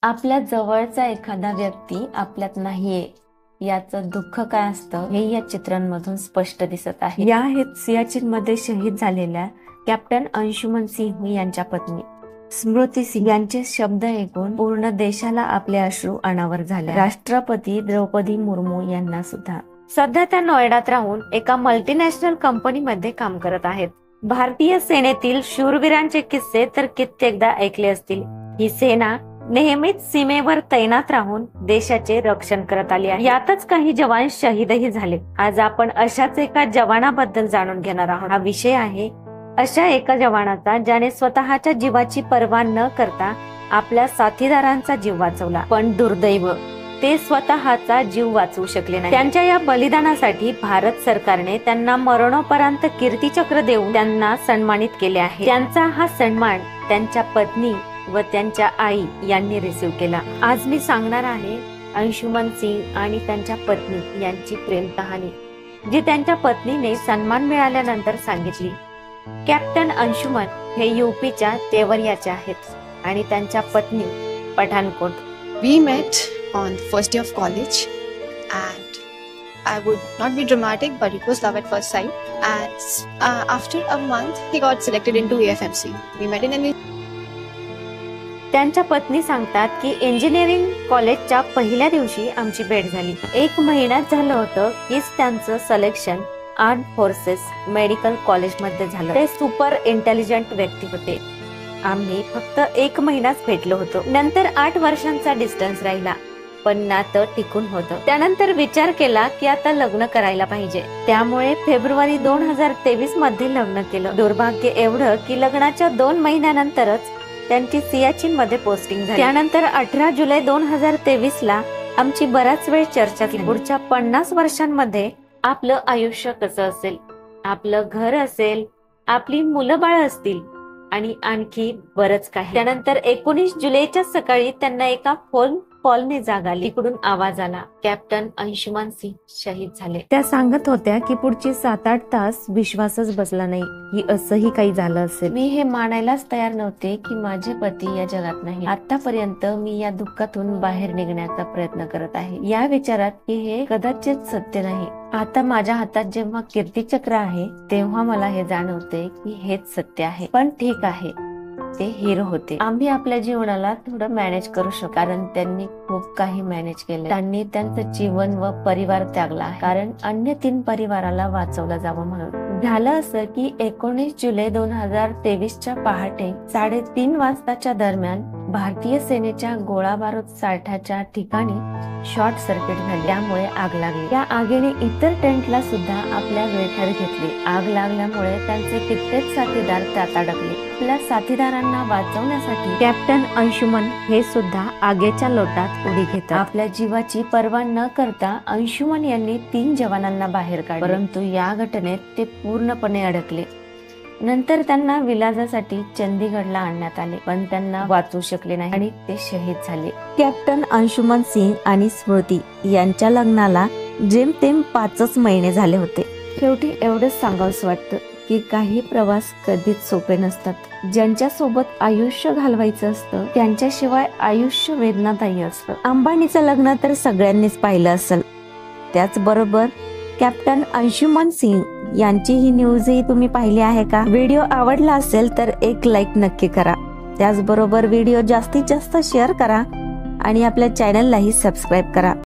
आपल्या जवळचा एखादा व्यक्ती आपल्यात नाहीये याचं दुःख काय असतं हे या चित्रांमधून स्पष्ट दिसत आहे। या आहेत सियाचीन मध्ये शहीद झालेल्या कॅप्टन अंशुमन सिंह यांच्या पत्नी स्मृती सिंह यांचे शब्द ऐकून पूर्ण देशाला आपले अश्रू अनावर झाले। राष्ट्रपती द्रौपदी मुर्मू यांना सुद्धा। सध्या त्या नोएडात राहून एका मल्टीनॅशनल कंपनीमध्ये काम करत आहेत। भारतीय सेनेतील शूरवीरांचे किस्से तर कित्येकदा ऐकले असतील। ही सेना नेहमीच सीमेवर तैनात राहून देशाचे रक्षण करत आली आहे। यातच काही जवान शहीदही झाले। आज आपण अशाच एका जवानाबद्दल जाणून घेणार आहोत। हा विषय आहे अशा एका जवानाचा ज्याने स्वतःच्या जीवाची पर्वा न करता आपल्या साथीदारांचा जीव वाचवला, पण दुर्दैव ते स्वतःचा जीव वाचवू शकले नाही। त्यांच्या या बलिदानासाठी भारत सरकारने त्यांना मरणोपरांत कीर्तीचक्र देऊन त्यांना सन्मानित केले आहे। त्यांचा हा सन्मान त्यांच्या पत्नी व त्यांच्या आई यांनी रिसीव्ह केला। आज मी सांगणार आहे अंशुमन सिंह आणि त्यांच्या पत्नी यांची प्रेम कहाणी, जी त्यांच्या पत्नीने सन्मान मिळाल्यानंतर सांगितली। कॅप्टन अंशुमन हे यूपीच्या तेवरियाचे आहेत आणि त्यांच्या पत्नी Pathankot. We met on the first day of college, and I would not be dramatic, but it was love at first sight. And after a month, he got selected into AFMC. We met in an. त्यांच्या पत्नी सांगतात की engineering कॉलेजच्या पहिल्या दिवशी आमची भेट झाली। 1 महिन्यात झालं होतं कीच त्यांचं selection arm forces medical college मध्ये झालं। ते सुपर इंटेलिजंट व्यक्ती होते। आम्ही फक्त 1 महिनाच भेटलो होतो। नंतर 8 वर्षांचा डिस्टन्स राहिला, पण नातं टिकून होतं। त्यानंतर विचार केला की आता लग्न करायला पाहिजे। त्यामुळे फेब्रुवारी 2023 मध्ये लग्न केलं। दुर्भाग्य एवढं की लग्नाच्या 2 महिन्यानंतरच त्यांची सियाचीन मध्ये पोस्टिंग झाली। त्यानंतर 18 जुलै 2023 ला आमची बराच वेळ चर्चा झाली। पुढच्या 50 वर्षांमध्ये आपलं आयुष्य कसं असेल, आपलं घर असेल, आपली मुलं बाळ असतील आणि आणखी बरंच काही। त्यानंतर 19 जुलैच्या सकाळी त्यांना एका फोन कॉलने जाग आली। इकडून आवाज आला, कॅप्टन अंशुमन सिंह शहीद झाले। त्या सांगत होत्या की पुढची 7-8 तास विश्वासच बसला नाही की असंही काही झालं असेल। मी हे मानायलाच तयार नव्हते की माझे पती या जगात नाही। आतापर्यंत मी या दुःखातून बाहेर निघण्याचा प्रयत्न करत आहे, या विचारात की हे कदाचित सत्य नाही। आता माझ्या हातात जेव्हा कीर्तीचक्र आहे तेव्हा मला हे जाणवते की हेच सत्य आहे। पण ठीक आहे, ते हिरो होते। आम्ही आपल्या जीवनाला थोडं मॅनेज करू शकतो, कारण त्यांनी खूप काही मॅनेज केले। त्यांनी त्यांचं जीवन व परिवार त्यागला आहे, कारण अन्य 3 परिवाराला वाचवलं जावं म्हणून। झालं असं की 19 जुलै 2023 च्या पहाटे 3:30 वाजताच्या दरम्यान भारतीय सेनेच्या गोळा बारूद साठ्याच्या ठिकाणी शॉर्ट सर्किट झाले, त्यामुळे आग लागली। त्या आगीने इतर टेंटला सुद्धा आपल्या वेठ्यात घेतले। आग लागल्यामुळे त्यांचे कित्येक साथीदार त्यात अडकले। आपल्या साथीदारांना वाचवण्यासाठी कॅप्टन अंशुमन हे सुद्धा आगीच्या लोटात उडी घेतात। आपल्या जीवाची पर्वा न करता अंशुमन यांनी 3 जवानांना बाहेर काढले, परंतु या घटनेत ते पूर्णपणे अडकले। नंतर त्यांना विलाजासाठी चंदीगडला आणण्यात आले, पण त्यांना वाचवू शकले नाही आणि ते शहीद झाले। कॅप्टन अंशुमन सिंह आणि स्मृती यांच्या लग्नाला जेमतेम 5च महिने झाले होते। शेवटी एवढंच सांगावंसं वाटतं की काही प्रवास कधीच सोपे नसतात। ज्यांच्या सोबत आयुष्य घालवायचं असतं त्यांच्याशिवाय आयुष्य वेदनादायी असतं। अंबानीचं लग्न तर सगळ्यांनीच पाहिलं असेल, त्याचबरोबर कॅप्टन अंशुमन सिंह यांची ही न्यूजही तुम्ही पाहिली आहे का? व्हिडिओ आवडला असेल तर एक लाईक नक्की करा। त्याचबरोबर व्हिडिओ जास्तीत जास्त शेअर करा आणि आपल्या चॅनललाही सबस्क्राईब करा।